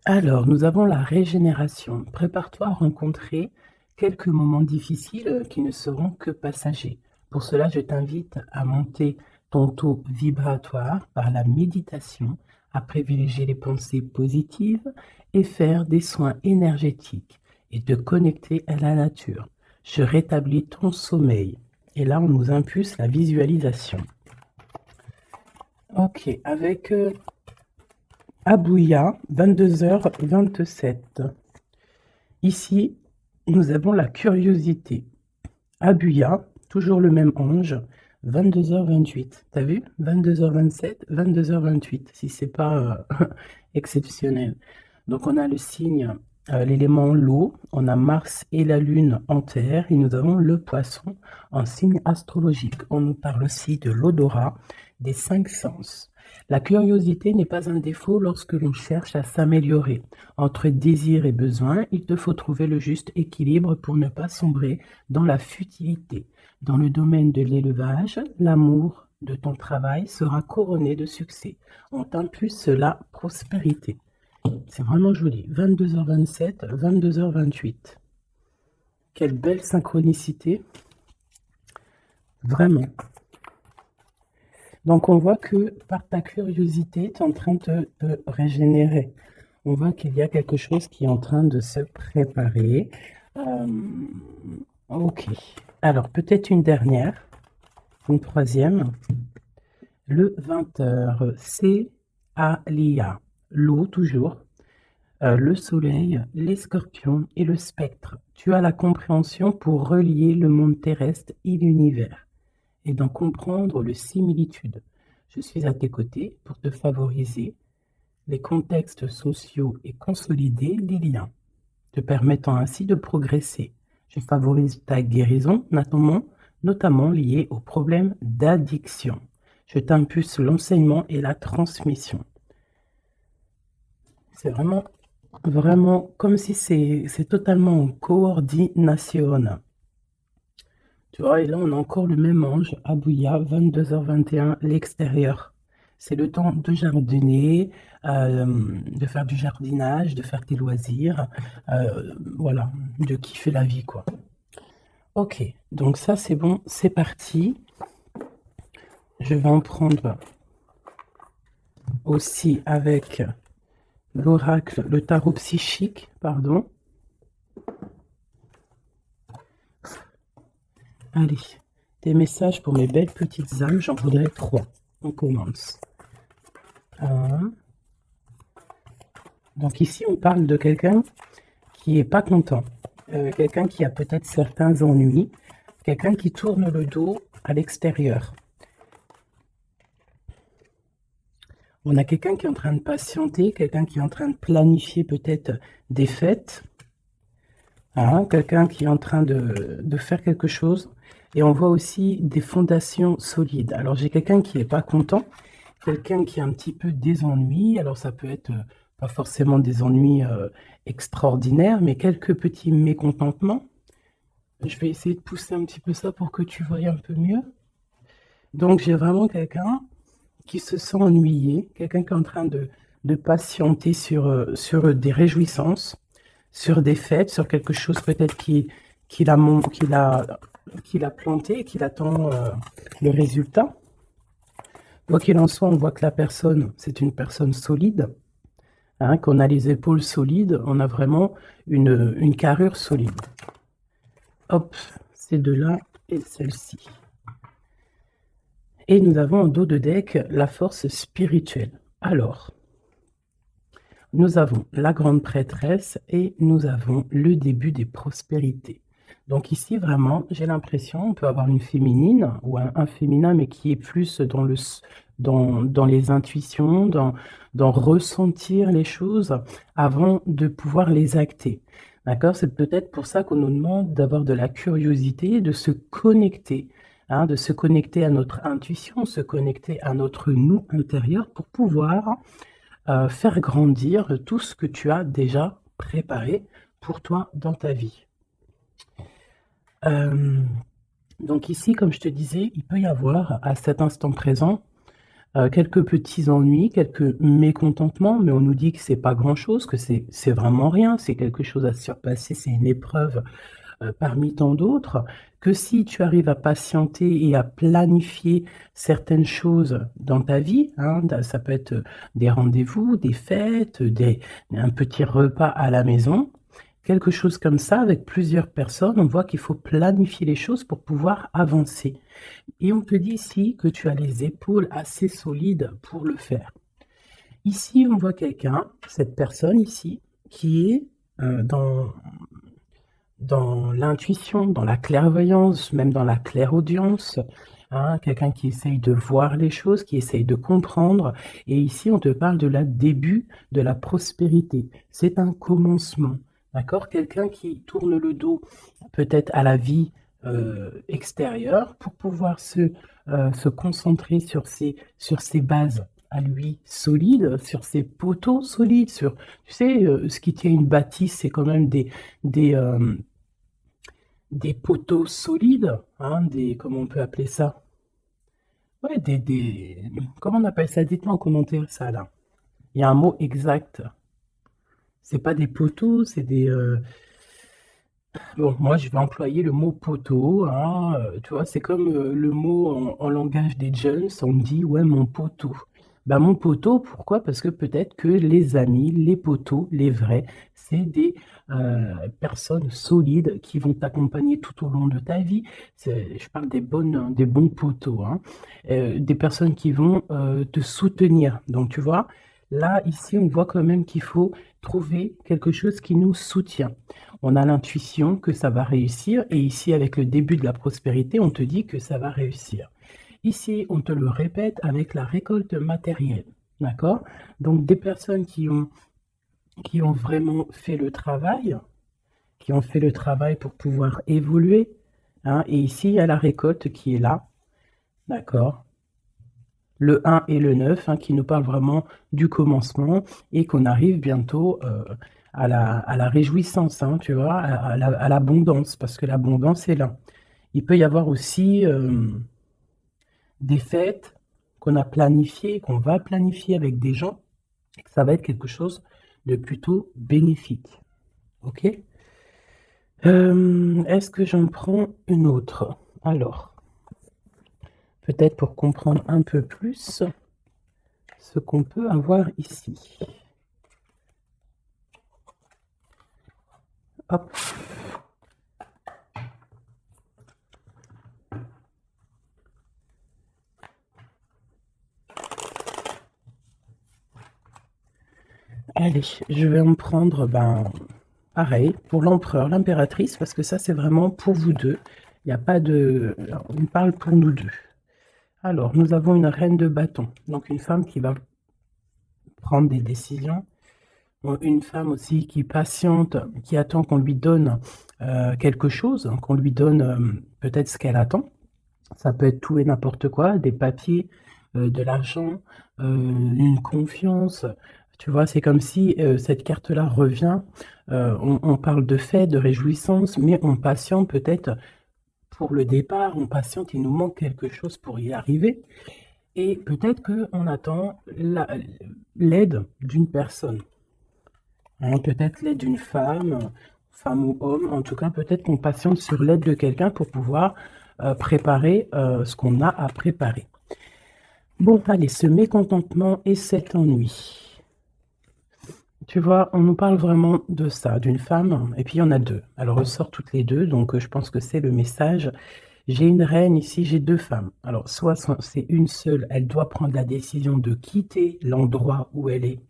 Alors, nous avons la régénération. Prépare-toi à rencontrer quelques moments difficiles qui ne seront que passagers. Pour cela, je t'invite à monter ton taux vibratoire par la méditation, à privilégier les pensées positives et faire des soins énergétiques et te connecter à la nature. Je rétablis ton sommeil. Et là, on nous impulse la visualisation. Ok, avec Abouya, 22h27. Ici, nous avons la curiosité. Abuya, toujours le même ange, 22h28. T'as vu? 22h27, 22h28, si c'est pas exceptionnel. Donc on a le signe, l'élément l'eau, on a Mars et la Lune en terre, et nous avons le poisson en signe astrologique. On nous parle aussi de l'odorat, des cinq sens. La curiosité n'est pas un défaut lorsque l'on cherche à s'améliorer. Entre désir et besoin, il te faut trouver le juste équilibre pour ne pas sombrer dans la futilité. Dans le domaine de l'élevage, l'amour de ton travail sera couronné de succès. On t'impulse la prospérité. C'est vraiment joli. 22h27, 22h28. Quelle belle synchronicité. Vraiment. Donc on voit que par ta curiosité, tu es en train de te régénérer. On voit qu'il y a quelque chose qui est en train de se préparer. Euh, ok. Alors peut-être une dernière, une troisième. Le 20h, c'est Alia. L'eau toujours. Le soleil, les scorpions et le spectre. Tu as la compréhension pour relier le monde terrestre et l'univers et d'en comprendre les similitudes. Je suis à tes côtés pour te favoriser les contextes sociaux et consolider les liens, te permettant ainsi de progresser. Je favorise ta guérison, notamment liée aux problèmes d'addiction. Je t'impulse l'enseignement et la transmission. C'est vraiment, vraiment comme si c'est totalement en coordination. Tu vois, et là, on a encore le même ange, Abouya, 22h21, l'extérieur. C'est le temps de jardiner, de faire du jardinage, de faire tes loisirs, voilà, de kiffer la vie, quoi. Ok, donc ça, c'est bon, c'est parti. Je vais en prendre aussi avec l'oracle, le tarot psychique, pardon. Allez, des messages pour mes belles petites âmes, j'en voudrais 3. On commence. Donc ici, on parle de quelqu'un qui n'est pas content, quelqu'un qui a peut-être certains ennuis, quelqu'un qui tourne le dos à l'extérieur. On a quelqu'un qui est en train de patienter, quelqu'un qui est en train de planifier peut-être des fêtes, hein, quelqu'un qui est en train de faire quelque chose. Et on voit aussi des fondations solides. Alors j'ai quelqu'un qui n'est pas content, quelqu'un qui a un petit peu des ennuis. Alors ça peut être pas forcément des ennuis extraordinaires, mais quelques petits mécontentements. Je vais essayer de pousser un petit peu ça pour que tu voyes un peu mieux. Donc j'ai vraiment quelqu'un qui se sent ennuyé, quelqu'un qui est en train de patienter sur des réjouissances, sur des fêtes, sur quelque chose peut-être qu'il a planté et qu'il attend le résultat. Quoi qu'il en soit, on voit que la personne, c'est une personne solide, hein, qu'on a les épaules solides, on a vraiment une carrure solide. Hop, ces deux-là et celle-ci. Et nous avons en dos de deck la force spirituelle. Alors, nous avons la grande prêtresse et nous avons le début des prospérités. Donc ici, vraiment, j'ai l'impression, on peut avoir une féminine ou un féminin, mais qui est plus dans les intuitions, dans ressentir les choses avant de pouvoir les acter. D'accord? C'est peut-être pour ça qu'on nous demande d'avoir de la curiosité, de se connecter, hein, de se connecter à notre intuition, se connecter à notre nous intérieur pour pouvoir faire grandir tout ce que tu as déjà préparé pour toi dans ta vie. Donc ici, comme je te disais, il peut y avoir à cet instant présent quelques petits ennuis, quelques mécontentements, mais on nous dit que c'est pas grand-chose, que c'est vraiment rien, c'est quelque chose à surpasser, c'est une épreuve parmi tant d'autres, que si tu arrives à patienter et à planifier certaines choses dans ta vie, hein, ça peut être des rendez-vous, des fêtes, un petit repas à la maison, quelque chose comme ça avec plusieurs personnes, on voit qu'il faut planifier les choses pour pouvoir avancer. Et on te dit ici que tu as les épaules assez solides pour le faire. Ici, on voit quelqu'un, cette personne ici, qui est dans l'intuition, dans la clairvoyance, même dans la clairaudience, hein, quelqu'un qui essaye de voir les choses, qui essaye de comprendre. Et ici, on te parle de la début de la prospérité. C'est un commencement, d'accord? Quelqu'un qui tourne le dos peut-être à la vie extérieure pour pouvoir se concentrer sur ses bases à lui solides, sur ses poteaux solides, sur, tu sais, ce qui tient une bâtisse, c'est quand même des, euh, des poteaux solides, hein, comment on peut appeler ça? Ouais, comment on appelle ça? Dites-moi en commentaire ça là. Il y a un mot exact. C'est pas des poteaux, c'est bon, moi je vais employer le mot poteau, hein, tu vois, c'est comme le mot en langage des jeunes, on me dit ouais mon poteau. Bah mon poteau, pourquoi? Parce que peut-être que les amis, les poteaux, les vrais, c'est des personnes solides qui vont t'accompagner tout au long de ta vie. Je parle des bons poteaux, hein. Des personnes qui vont te soutenir. Donc tu vois, là ici on voit quand même qu'il faut trouver quelque chose qui nous soutient. On a l'intuition que ça va réussir et ici avec le début de la prospérité, on te dit que ça va réussir. Ici, on te le répète avec la récolte matérielle, d'accord? Donc des personnes qui ont vraiment fait le travail, pour pouvoir évoluer, hein, et ici, il y a la récolte qui est là, d'accord? Le 1 et le 9, hein, qui nous parlent vraiment du commencement et qu'on arrive bientôt à la réjouissance, hein, tu vois, à l'abondance, parce que l'abondance est là. Il peut y avoir aussi des fêtes qu'on a planifiées, qu'on va planifier avec des gens, et que ça va être quelque chose de plutôt bénéfique. Ok? Est-ce que j'en prends une autre? Alors, peut-être pour comprendre un peu plus ce qu'on peut avoir ici. Hop. Allez, je vais en prendre, pareil, pour l'empereur, l'impératrice, parce que ça, c'est vraiment pour vous deux. Il n'y a pas de... On parle pour nous deux. Alors, nous avons une reine de bâton, donc une femme qui va prendre des décisions. Une femme aussi qui patiente, qui attend qu'on lui donne quelque chose, qu'on lui donne peut-être ce qu'elle attend. Ça peut être tout et n'importe quoi, des papiers, de l'argent, une confiance. Tu vois, c'est comme si cette carte-là revient. On parle de fête, de réjouissance, mais on patiente peut-être pour le départ, on patiente, il nous manque quelque chose pour y arriver. Et peut-être qu'on attend l'aide d'une personne. Hein, peut-être l'aide d'une femme, femme ou homme. En tout cas, peut-être qu'on patiente sur l'aide de quelqu'un pour pouvoir préparer ce qu'on a à préparer. Bon, allez, ce mécontentement et cet ennui. Tu vois, on nous parle vraiment de ça, d'une femme, et puis il y en a deux. Elle ressort toutes les deux, donc je pense que c'est le message. J'ai une reine ici, j'ai deux femmes. Alors, soit c'est une seule, elle doit prendre la décision de quitter l'endroit où elle est,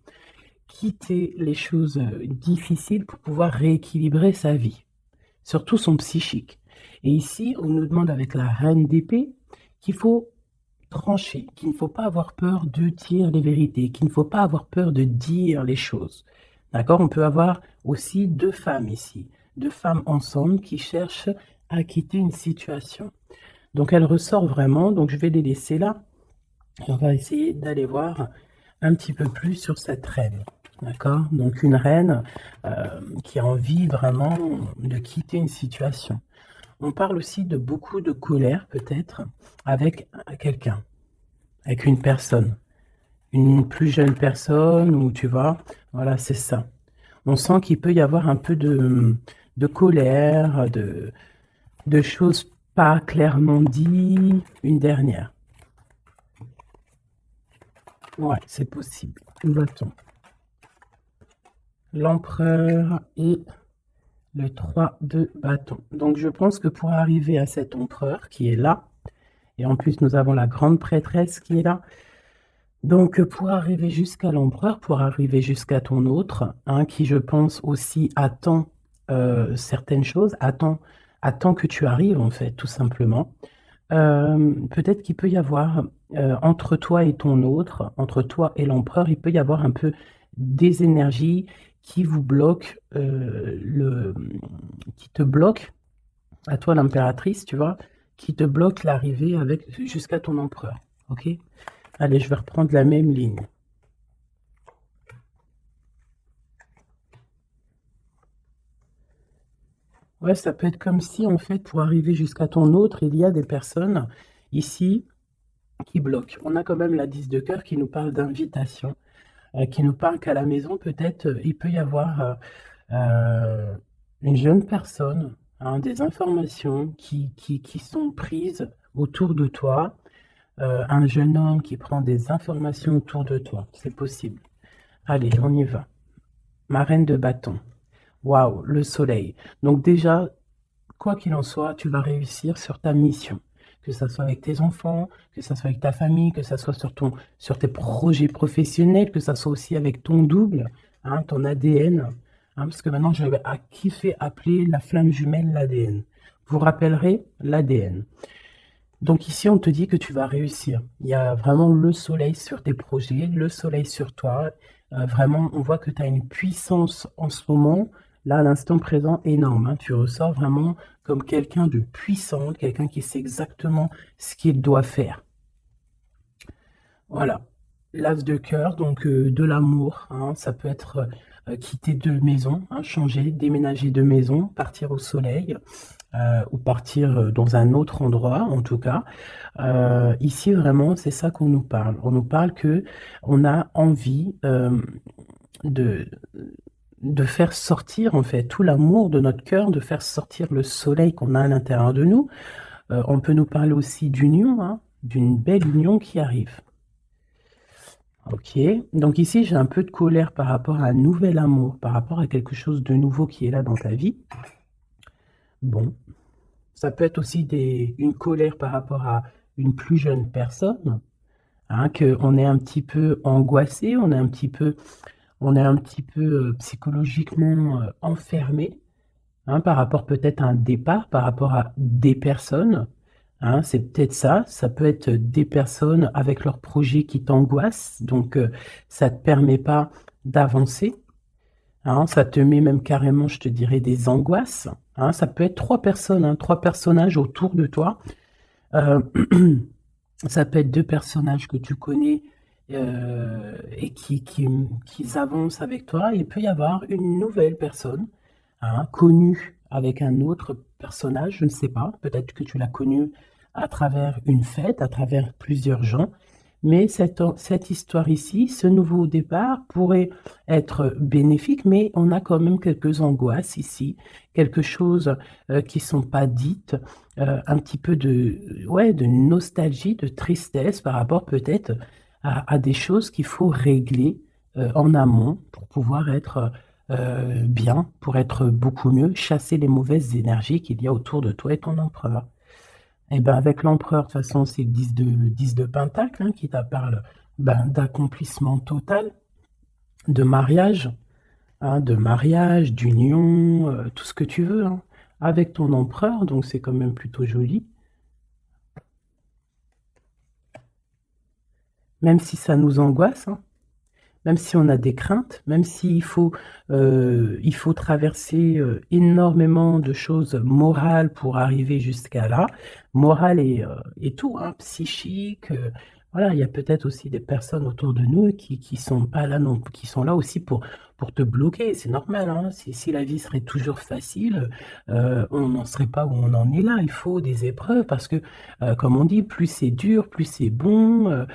quitter les choses difficiles pour pouvoir rééquilibrer sa vie, surtout son psychique. Et ici, on nous demande avec la reine d'épée qu'il faut trancher, qu'il ne faut pas avoir peur de dire les vérités, qu'il ne faut pas avoir peur de dire les choses. D'accord? On peut avoir aussi deux femmes ici, deux femmes ensemble qui cherchent à quitter une situation. Donc elle ressort vraiment, donc je vais les laisser là. Et on va essayer d'aller voir un petit peu plus sur cette reine. D'accord? Donc une reine qui a envie vraiment de quitter une situation. On parle aussi de beaucoup de colère peut-être avec quelqu'un. avec une personne, une plus jeune personne, ou tu vois, voilà, c'est ça. On sent qu'il peut y avoir un peu de colère, de choses pas clairement dites. Une dernière. Ouais, c'est possible. Où va-t-on? L'empereur et le 3 de bâton. Donc je pense que pour arriver à cet empereur qui est là, et en plus nous avons la grande prêtresse qui est là, donc pour arriver jusqu'à l'empereur, pour arriver jusqu'à ton autre, hein, qui je pense aussi attend certaines choses, attend que tu arrives en fait, tout simplement. Peut-être qu'il peut y avoir entre toi et ton autre, entre toi et l'empereur, il peut y avoir un peu des énergies qui vous bloquent, qui te bloquent, à toi l'impératrice, tu vois, qui te bloquent l'arrivée avec jusqu'à ton empereur. Ok? Allez, je vais reprendre la même ligne. Ouais, ça peut être comme si, en fait, pour arriver jusqu'à ton autre, il y a des personnes ici qui bloquent. On a quand même la 10 de cœur qui nous parle d'invitation, qui nous parle qu'à la maison, peut-être, il peut y avoir une jeune personne, hein, des informations qui sont prises autour de toi, un jeune homme qui prend des informations autour de toi. C'est possible. Allez, on y va. Ma reine de bâton. Waouh, le soleil. Donc déjà, quoi qu'il en soit, tu vas réussir sur ta mission. Que ça soit avec tes enfants, que ça soit avec ta famille, que ça soit sur tes projets professionnels, que ça soit aussi avec ton double, hein, ton ADN. Hein, parce que maintenant, je vais kiffer appeler la flamme jumelle l'ADN. Vous rappellerez l'ADN. Donc ici, on te dit que tu vas réussir. Il y a vraiment le soleil sur tes projets, le soleil sur toi. Vraiment, on voit que tu as une puissance en ce moment, là, à l'instant présent, énorme. Hein. Tu ressors vraiment comme quelqu'un de puissant, quelqu'un qui sait exactement ce qu'il doit faire. Voilà. L'as de cœur, donc de l'amour. Hein. Ça peut être quitter de maison, hein, changer, déménager de maison, partir au soleil. Ou partir dans un autre endroit, en tout cas. Ici, vraiment, c'est ça qu'on nous parle. On nous parle que on a envie de, de faire sortir, en fait, tout l'amour de notre cœur, de faire sortir le soleil qu'on a à l'intérieur de nous. On peut nous parler aussi d'union, hein, d'une belle union qui arrive. Ok, donc ici, j'ai un peu de colère par rapport à un nouvel amour, par rapport à quelque chose de nouveau qui est là dans ta vie. Bon, ça peut être aussi une colère par rapport à une plus jeune personne, hein, qu'on est un petit peu angoissé, on est un petit peu psychologiquement enfermé, hein, par rapport peut-être à un départ, par rapport à des personnes. Hein, c'est peut-être ça. Ça peut être des personnes avec leurs projets qui t'angoissent, donc ça ne te permet pas d'avancer. Hein, ça te met même carrément, je te dirais, des angoisses. Hein, ça peut être trois personnes, hein, trois personnages autour de toi. Euh, ça peut être deux personnages que tu connais et qui avancent avec toi. Il peut y avoir une nouvelle personne, hein, connue avec un autre personnage, je ne sais pas. Peut-être que tu l'as connue à travers une fête, à travers plusieurs gens. Mais cette histoire ici, ce nouveau départ pourrait être bénéfique, mais on a quand même quelques angoisses ici, quelque chose qui ne sont pas dites, un petit peu ouais, de nostalgie, de tristesse par rapport peut-être à des choses qu'il faut régler en amont pour pouvoir être bien, pour être beaucoup mieux, chasser les mauvaises énergies qu'il y a autour de toi et ton empereur. Et ben avec l'empereur, de toute façon, c'est le 10 de Pentacle hein, qui parle ben, d'accomplissement total, de mariage, d'union, tout ce que tu veux, hein, avec ton empereur, donc c'est quand même plutôt joli. Même si ça nous angoisse, hein, même si on a des craintes, même il faut traverser énormément de choses morales pour arriver jusqu'à là, morale et tout, hein, psychique, Voilà, il y a peut-être aussi des personnes autour de nous qui sont pas là non, qui sont là aussi pour te bloquer. C'est normal, hein. Si la vie serait toujours facile, on n'en serait pas où on en est là. Il faut des épreuves parce que, comme on dit, plus c'est dur, plus c'est bon,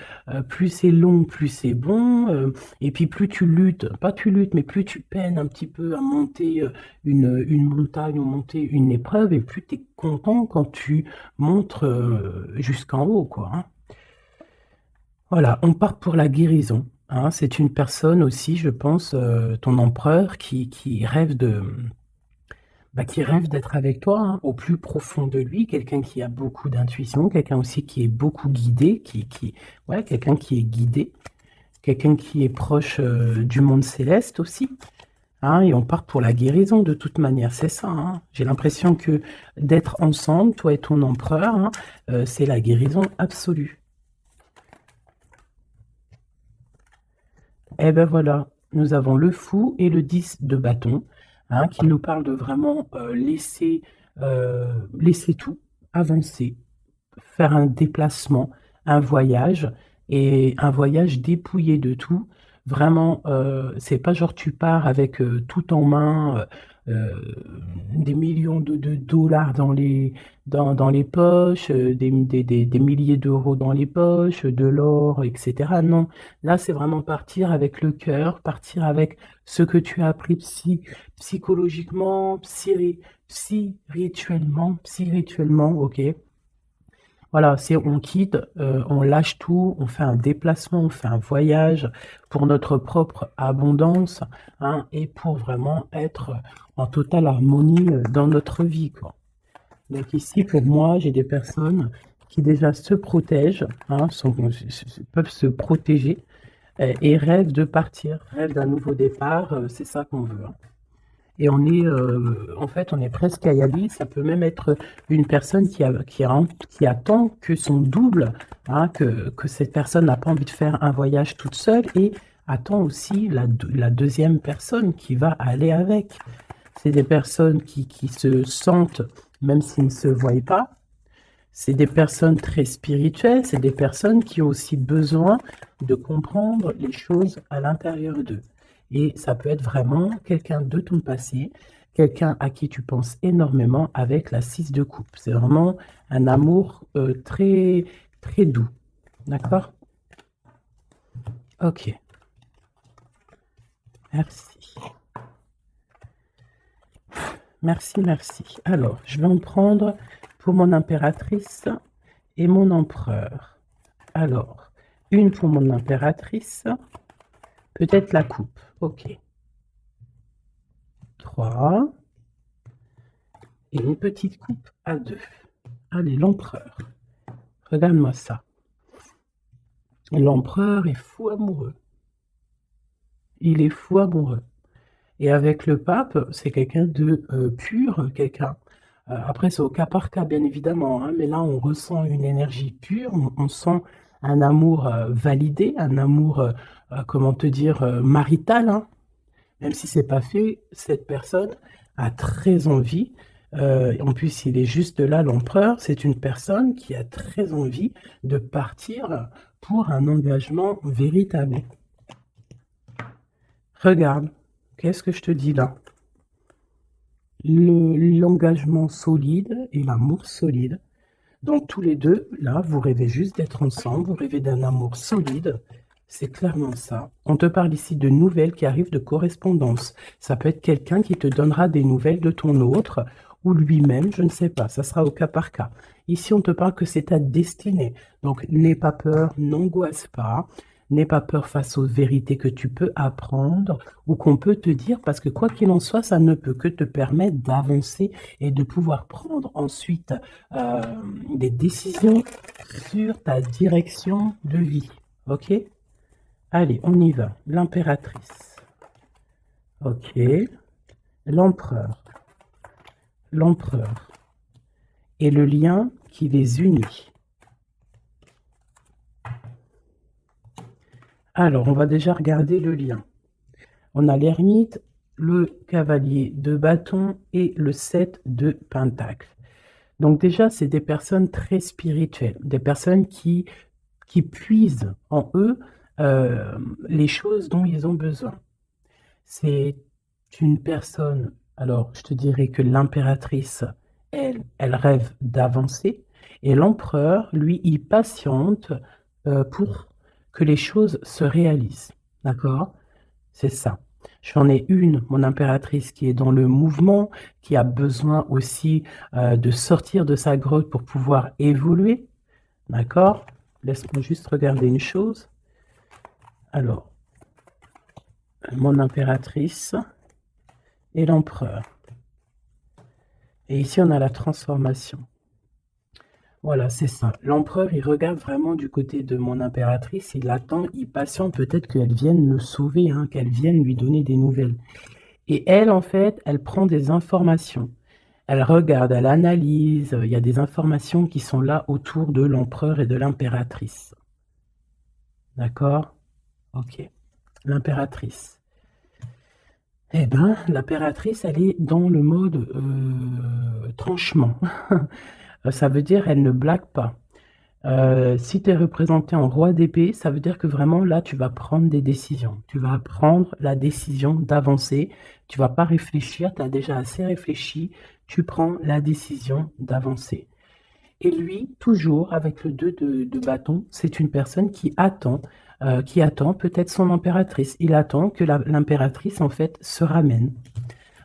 plus c'est long, plus c'est bon. Et puis plus tu luttes, pas tu luttes, mais plus tu peines un petit peu à monter une montagne ou monter une épreuve, et plus tu es content quand tu montes jusqu'en haut, quoi, hein. Voilà, on part pour la guérison, hein. C'est une personne aussi, je pense, ton empereur, qui rêve qui rêve d'être avec toi, hein, au plus profond de lui, quelqu'un qui a beaucoup d'intuition, quelqu'un aussi qui est beaucoup guidé, ouais, quelqu'un qui est guidé, quelqu'un qui est proche du monde céleste aussi, hein, et on part pour la guérison de toute manière, c'est ça, hein. J'ai l'impression que d'être ensemble, toi et ton empereur, hein, c'est la guérison absolue. Eh ben voilà, nous avons le fou et le 10 de bâton, hein, qui nous parlent de vraiment laisser tout, avancer, faire un déplacement, un voyage, et un voyage dépouillé de tout. Vraiment, c'est pas genre tu pars avec tout en main, des millions de dollars dans les poches, des milliers d'euros dans les poches, de l'or, etc. Non, là c'est vraiment partir avec le cœur, partir avec ce que tu as appris psychologiquement, spirituellement, ok? Voilà, c'est on quitte, on lâche tout, on fait un déplacement, on fait un voyage pour notre propre abondance, hein, et pour vraiment être en totale harmonie dans notre vie, quoi. Donc ici, pour moi, j'ai des personnes qui déjà se protègent, hein, peuvent se protéger et rêvent de partir, rêvent d'un nouveau départ, c'est ça qu'on veut, hein. Et en fait, on est presque à y aller. Ça peut même être une personne qui attend que son double, hein, que cette personne n'a pas envie de faire un voyage toute seule et attend aussi la deuxième personne qui va aller avec. C'est des personnes qui se sentent, même s'ils ne se voient pas. C'est des personnes très spirituelles. C'est des personnes qui ont aussi besoin de comprendre les choses à l'intérieur d'eux. Et ça peut être vraiment quelqu'un de ton passé, quelqu'un à qui tu penses énormément avec la 6 de coupe. C'est vraiment un amour très, très doux. D'accord? Ok. Merci. Merci, merci. Alors, je vais en prendre pour mon impératrice et mon empereur. Alors, une pour mon impératrice, peut-être la coupe. Ok. 3. Et une petite coupe à 2. Allez, l'empereur. Regarde-moi ça. L'empereur est fou amoureux. Il est fou amoureux. Et avec le pape, c'est quelqu'un de pur, quelqu'un. Après, c'est au cas par cas, bien évidemment, hein, mais là, on ressent une énergie pure, on sent un amour validé, un amour, comment te dire, marital, hein. Même si c'est pas fait, cette personne a très envie. En plus, il est juste là, l'empereur. C'est une personne qui a très envie de partir pour un engagement véritable. Regarde, qu'est-ce que je te dis là? L'engagement solide et l'amour solide. Donc tous les deux, là, vous rêvez juste d'être ensemble, vous rêvez d'un amour solide. C'est clairement ça. On te parle ici de nouvelles qui arrivent de correspondance. Ça peut être quelqu'un qui te donnera des nouvelles de ton autre, ou lui-même, je ne sais pas. Ça sera au cas par cas. Ici, on te parle que c'est ta destinée. Donc, n'aie pas peur, n'angoisse pas. N'aie pas peur face aux vérités que tu peux apprendre ou qu'on peut te dire, parce que quoi qu'il en soit, ça ne peut que te permettre d'avancer et de pouvoir prendre ensuite des décisions sur ta direction de vie. Ok? Allez, on y va. L'impératrice. Ok. L'empereur. L'empereur. Et le lien qui les unit. Alors, on va déjà regarder le lien. On a l'ermite, le cavalier de bâton et le 7 de pentacle. Donc déjà, c'est des personnes très spirituelles, des personnes qui qui puisent en eux les choses dont ils ont besoin. C'est une personne, alors je te dirais que l'impératrice, elle rêve d'avancer, et l'empereur, lui, il patiente pour que les choses se réalisent. D'accord? C'est ça. J'en ai une, mon impératrice, qui est dans le mouvement, qui a besoin aussi de sortir de sa grotte pour pouvoir évoluer. D'accord? Laisse-moi juste regarder une chose. Alors, mon impératrice et l'empereur. Et ici, on a la transformation. Voilà, c'est ça. L'empereur, il regarde vraiment du côté de mon impératrice, il attend, il patiente peut-être qu'elle vienne le sauver, hein, qu'elle vienne lui donner des nouvelles. Et elle, en fait, elle prend des informations. Elle regarde, elle analyse, il y a des informations qui sont là autour de l'empereur et de l'impératrice. D'accord? Ok. L'impératrice. Eh ben, l'impératrice, elle est dans le mode tranchement. Ça veut dire elle ne blague pas. Si tu es représenté en roi d'épée, ça veut dire que vraiment là, tu vas prendre des décisions. Tu vas prendre la décision d'avancer. Tu vas pas réfléchir, tu as déjà assez réfléchi. Tu prends la décision d'avancer. Et lui, toujours avec le 2 de bâton, c'est une personne qui attend peut-être son impératrice. Il attend que l'impératrice, en fait, se ramène.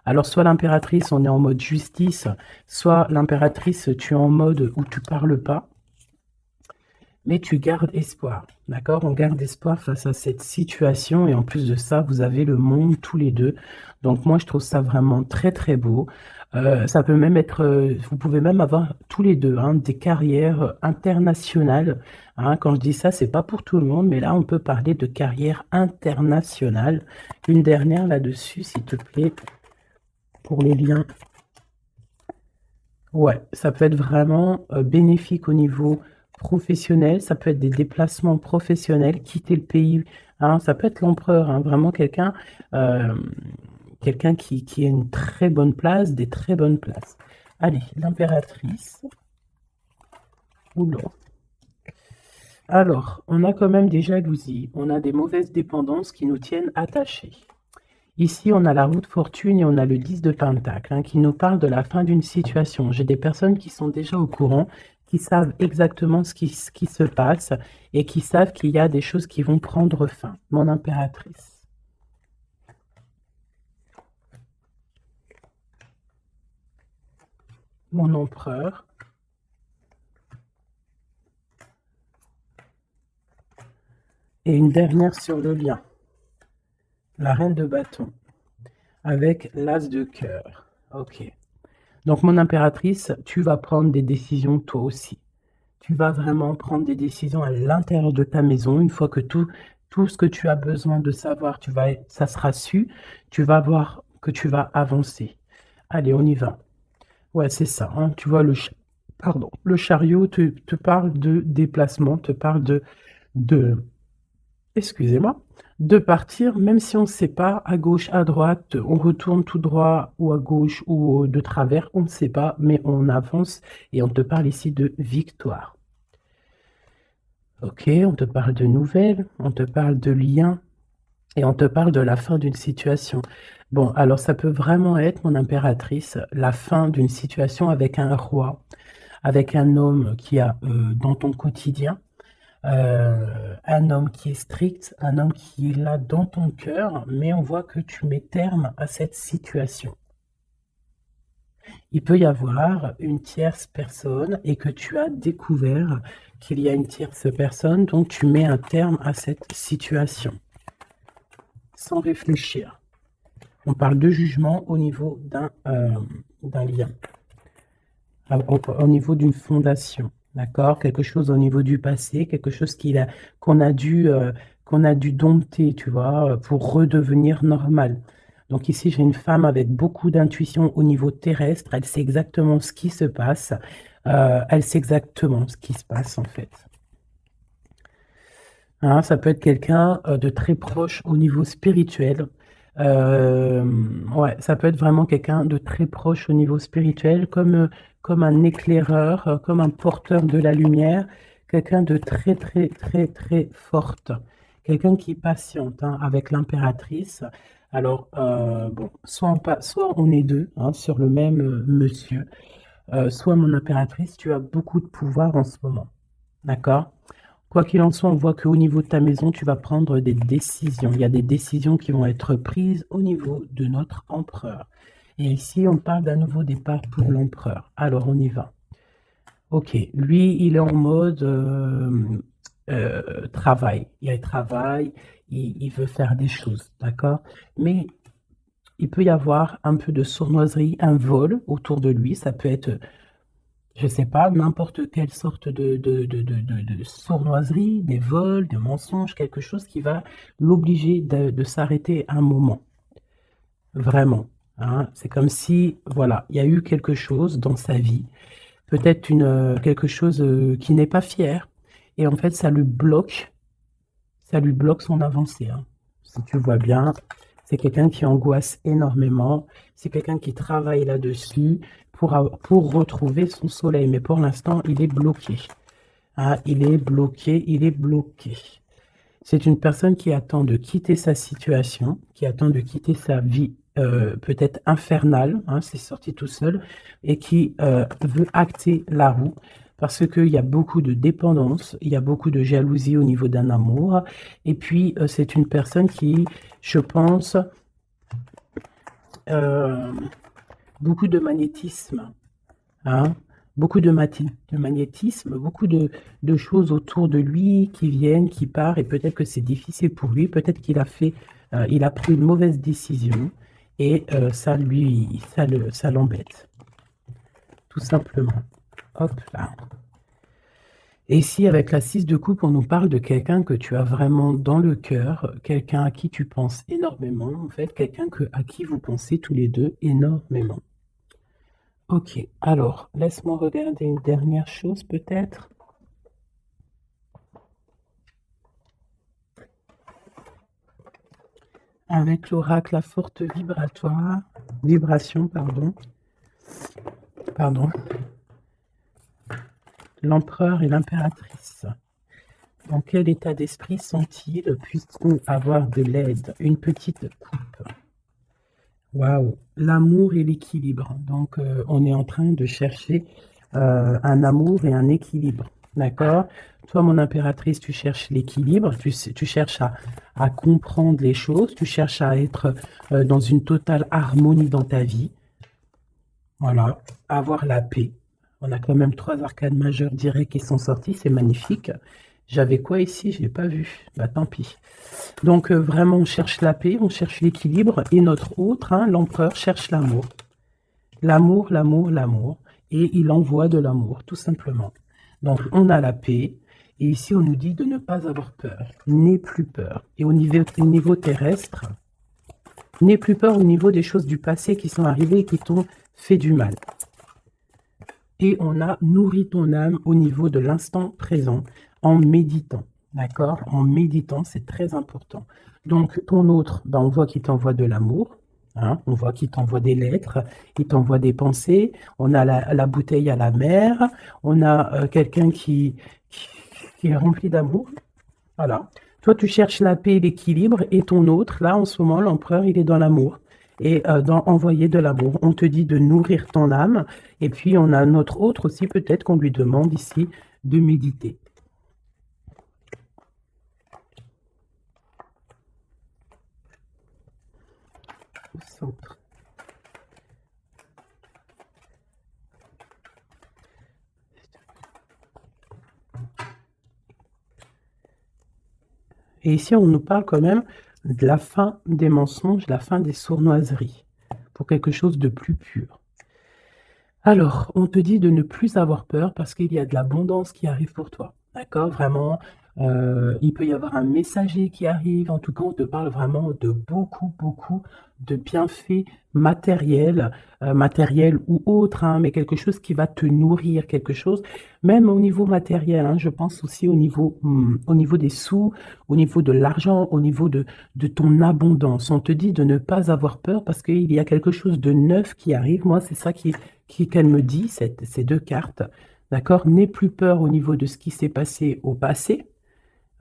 Alors, soit l'impératrice, on est en mode justice, soit l'impératrice, tu es en mode où tu parles pas, mais tu gardes espoir, d'accord? On garde espoir face à cette situation, et en plus de ça, vous avez le monde tous les deux. Donc moi, je trouve ça vraiment très, très beau. Ça peut même être, vous pouvez même avoir tous les deux hein, des carrières internationales. Hein. Quand je dis ça, c'est pas pour tout le monde, mais là, on peut parler de carrière internationale. Une dernière là-dessus, s'il te plaît, pour les liens. Ouais, ça peut être vraiment bénéfique au niveau professionnel, ça peut être des déplacements professionnels, quitter le pays, hein, ça peut être l'empereur, hein, vraiment euh, quelqu'un qui a une très bonne place, des très bonnes places. Allez, l'impératrice. Oula. Alors, on a quand même des jalousies, on a des mauvaises dépendances qui nous tiennent attachés. Ici, on a la roue de fortune et on a le 10 de pentacle hein, qui nous parle de la fin d'une situation. J'ai des personnes qui sont déjà au courant, qui savent exactement ce qui se passe et qui savent qu'il y a des choses qui vont prendre fin. Mon impératrice. Mon empereur. Et une dernière sur le lien. La reine de bâton. Avec l'as de cœur. Ok. Donc, mon impératrice, tu vas prendre des décisions toi aussi. Tu vas vraiment prendre des décisions à l'intérieur de ta maison. Une fois que tout ce que tu as besoin de savoir, ça sera su. Tu vas voir que tu vas avancer. Allez, on y va. Ouais, c'est ça. Hein. Tu vois, le chariot te parle de déplacement, te parle excusez-moi, de partir, même si on ne sait pas, à gauche, à droite, on retourne tout droit ou à gauche ou de travers, on ne sait pas, mais on avance et on te parle ici de victoire. Ok, on te parle de nouvelles, on te parle de liens et on te parle de la fin d'une situation. Bon, alors ça peut vraiment être, mon impératrice, la fin d'une situation avec un roi, avec un homme qui a dans ton quotidien, un homme qui est strict, un homme qui est là dans ton cœur, mais on voit que tu mets terme à cette situation. Il peut y avoir une tierce personne et que tu as découvert qu'il y a une tierce personne, donc tu mets un terme à cette situation. Sans réfléchir. On parle de jugement au niveau d'un lien, au niveau d'une fondation. D'accord? Quelque chose au niveau du passé, quelque chose qu'on a dû dompter, tu vois, pour redevenir normal. Donc ici, j'ai une femme avec beaucoup d'intuition au niveau terrestre. Elle sait exactement ce qui se passe. Elle sait exactement ce qui se passe, en fait. Hein, ça peut être quelqu'un de très proche au niveau spirituel. Ouais, ça peut être vraiment quelqu'un de très proche au niveau spirituel, comme un éclaireur, comme un porteur de la lumière, quelqu'un de très, très, très, très forte. Quelqu'un qui patiente hein, avec l'impératrice. Alors, bon, soit on est deux hein, sur le même monsieur, soit mon impératrice, tu as beaucoup de pouvoir en ce moment. D'accord? Quoi qu'il en soit, on voit qu'au niveau de ta maison, tu vas prendre des décisions. Il y a des décisions qui vont être prises au niveau de notre empereur. Et ici, on parle d'un nouveau départ pour l'empereur. Alors, on y va. Ok, lui, il est en mode travail. Il travaille, il veut faire des choses, d'accord? Mais il peut y avoir un peu de sournoiserie, un vol autour de lui. Ça peut être je sais pas, n'importe quelle sorte de sournoiserie, des vols, des mensonges, quelque chose qui va l'obliger de s'arrêter un moment. Vraiment. Hein. C'est comme si, voilà, il y a eu quelque chose dans sa vie, peut-être quelque chose qui n'est pas fier, et en fait, ça lui bloque son avancée. Hein. Si tu vois bien, c'est quelqu'un qui angoisse énormément, c'est quelqu'un qui travaille là-dessus pour retrouver son soleil. Mais pour l'instant, il est bloqué. Ah, il est bloqué, il est bloqué. C'est une personne qui attend de quitter sa situation, qui attend de quitter sa vie peut-être infernale, hein, c'est sorti tout seul, et qui veut acter la roue parce qu'il y a beaucoup de dépendance, il y a beaucoup de jalousie au niveau d'un amour, et puis c'est une personne qui, je pense, beaucoup de magnétisme, hein, beaucoup de magnétisme, beaucoup de choses autour de lui qui viennent, qui partent, et peut-être que c'est difficile pour lui, peut-être qu'il a il a pris une mauvaise décision, et ça l'embête, tout simplement. Hop là. Et ici, avec la 6 de coupe, on nous parle de quelqu'un que tu as vraiment dans le cœur, quelqu'un à qui tu penses énormément, en fait, quelqu'un à qui vous pensez tous les deux énormément. Ok, alors, laisse-moi regarder une dernière chose peut-être. Avec l'oracle, la forte vibration, pardon, l'empereur et l'impératrice. Dans quel état d'esprit sont-ils? Puissent-ils avoir de l'aide? Une petite coupe. Waouh, l'amour et l'équilibre. Donc, on est en train de chercher un amour et un équilibre. D'accord? Toi, mon impératrice, tu cherches l'équilibre, tu cherches à comprendre les choses, tu cherches à être dans une totale harmonie dans ta vie. Voilà, avoir la paix. On a quand même 3 arcanes majeures directs qui sont sortis, c'est magnifique. J'avais quoi ici? Je n'ai pas vu. Bah tant pis. Donc vraiment, on cherche la paix, on cherche l'équilibre. Et notre autre, hein, l'empereur, cherche l'amour. L'amour, l'amour, l'amour. Et il envoie de l'amour, tout simplement. Donc on a la paix. Et ici, on nous dit de ne pas avoir peur. N'aie plus peur. Et au niveau terrestre, n'aie plus peur au niveau des choses du passé qui sont arrivées et qui t'ont fait du mal. Et on a nourri ton âme au niveau de l'instant présent en méditant. D'accord? En méditant, c'est très important. Donc, ton autre, ben, on voit qu'il t'envoie de l'amour. Hein, on voit qu'il t'envoie des lettres, il t'envoie des pensées. On a la bouteille à la mer. On a quelqu'un qui est rempli d'amour. Voilà. Toi, tu cherches la paix et l'équilibre. Et ton autre, là, en ce moment, l'empereur, il est dans l'amour. Et dans envoyer de l'amour. On te dit de nourrir ton âme. Et puis, on a notre autre aussi, peut-être qu'on lui demande ici de méditer. Au centre. Et ici, on nous parle quand même de la fin des mensonges, la fin des sournoiseries, pour quelque chose de plus pur. Alors, on te dit de ne plus avoir peur parce qu'il y a de l'abondance qui arrive pour toi. D'accord? Vraiment, il peut y avoir un messager qui arrive. En tout cas, on te parle vraiment de beaucoup, beaucoup de bienfaits matériels, matériels ou autres, hein, mais quelque chose qui va te nourrir, quelque chose, même au niveau matériel, hein, je pense aussi au niveau des sous, au niveau de l'argent, au niveau de ton abondance. On te dit de ne pas avoir peur parce qu'il y a quelque chose de neuf qui arrive. Moi, c'est ça qu'elle me dit, ces 2 cartes. d'accord? N'aie plus peur au niveau de ce qui s'est passé au passé,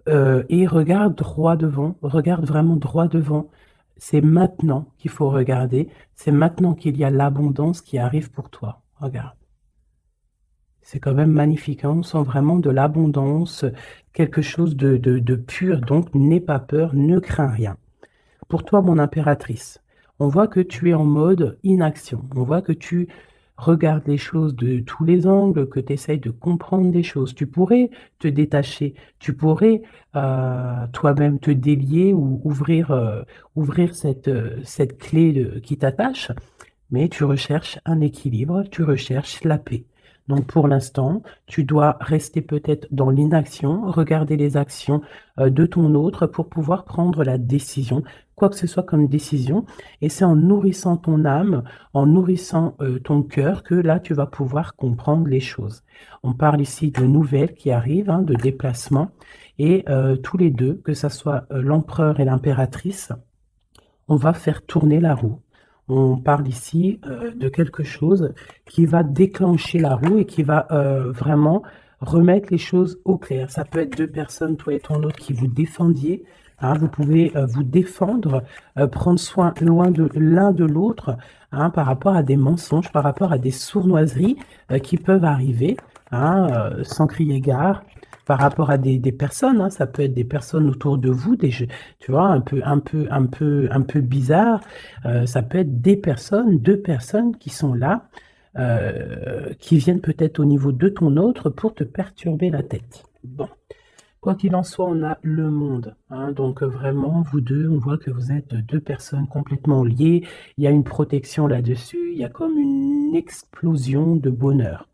et regarde droit devant, regarde vraiment droit devant. C'est maintenant qu'il faut regarder, c'est maintenant qu'il y a l'abondance qui arrive pour toi. Regarde. C'est quand même magnifique, hein. On sent vraiment de l'abondance, quelque chose de pur. Donc, n'aie pas peur, ne crains rien. Pour toi, mon impératrice, on voit que tu es en mode inaction. On voit que tu regardes les choses de tous les angles, que tu essayes de comprendre des choses. Tu pourrais te détacher, tu pourrais toi-même te délier ou ouvrir cette clé qui t'attache, mais tu recherches un équilibre, tu recherches la paix. Donc pour l'instant, tu dois rester peut-être dans l'inaction, regarder les actions de ton autre pour pouvoir prendre la décision, quoi que ce soit comme décision. Et c'est en nourrissant ton âme, en nourrissant ton cœur que là, tu vas pouvoir comprendre les choses. On parle ici de nouvelles qui arrivent, hein, de déplacements. Et tous les deux, que ce soit l'empereur et l'impératrice, on va faire tourner la roue. On parle ici de quelque chose qui va déclencher la roue et qui va vraiment remettre les choses au clair. Ça peut être deux personnes, toi et ton autre, qui vous défendiez. Hein, vous pouvez vous défendre, prendre soin loin de l'un de l'autre, hein, par rapport à des mensonges, par rapport à des sournoiseries qui peuvent arriver, hein, sans crier gare. Par rapport à des personnes, hein, ça peut être des personnes autour de vous, tu vois, un peu bizarre. Ça peut être des personnes, deux personnes qui sont là, qui viennent peut-être au niveau de ton autre pour te perturber la tête. Bon, quoi qu'il en soit, on a le monde, hein, donc vraiment, vous deux, on voit que vous êtes deux personnes complètement liées. Il y a une protection là-dessus, il y a comme une explosion de bonheur.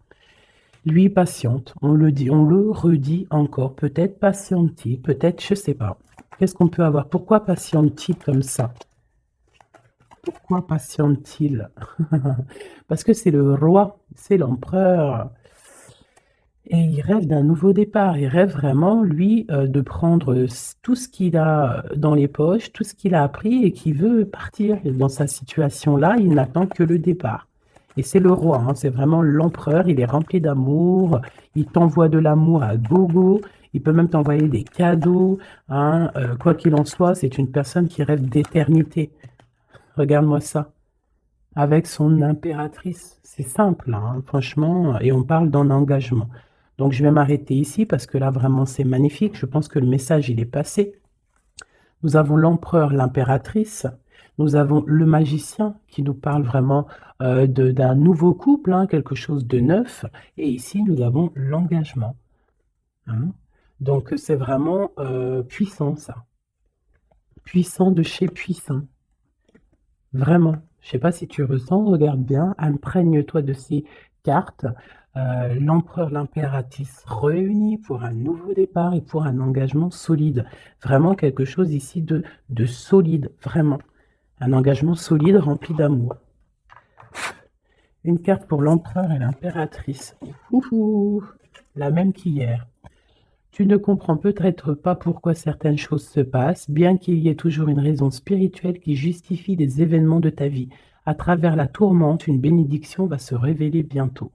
Lui patiente, on le dit, on le redit encore, peut-être patiente-t-il, peut-être, je sais pas. Qu'est-ce qu'on peut avoir? Pourquoi patiente-t-il comme ça? Pourquoi patiente-t-il? Parce que c'est le roi, c'est l'empereur. Et il rêve d'un nouveau départ. Il rêve vraiment, lui, de prendre tout ce qu'il a dans les poches, tout ce qu'il a appris et qui veut partir. Et dans sa situation-là, il n'attend que le départ. Et c'est le roi, hein, c'est vraiment l'empereur. Il est rempli d'amour. Il t'envoie de l'amour à gogo. Il peut même t'envoyer des cadeaux, hein. Quoi qu'il en soit, c'est une personne qui rêve d'éternité. Regarde-moi ça. Avec son impératrice. C'est simple, hein, franchement. Et on parle d'un engagement. Donc, je vais m'arrêter ici parce que là, vraiment, c'est magnifique. Je pense que le message, il est passé. Nous avons l'empereur, l'impératrice. Nous avons le magicien qui nous parle vraiment d'un nouveau couple, hein, quelque chose de neuf. Et ici, nous avons l'engagement, hein. Donc, c'est vraiment puissant, ça. Puissant de chez puissant. Vraiment. Je ne sais pas si tu ressens, regarde bien, imprègne-toi de ces cartes. L'empereur, l'impératrice réunis pour un nouveau départ et pour un engagement solide. Vraiment quelque chose ici de solide, vraiment. Un engagement solide rempli d'amour. Une carte pour l'empereur et l'impératrice. Ouhou, la même qu'hier. Tu ne comprends peut-être pas pourquoi certaines choses se passent, bien qu'il y ait toujours une raison spirituelle qui justifie les événements de ta vie. À travers la tourmente, une bénédiction va se révéler bientôt.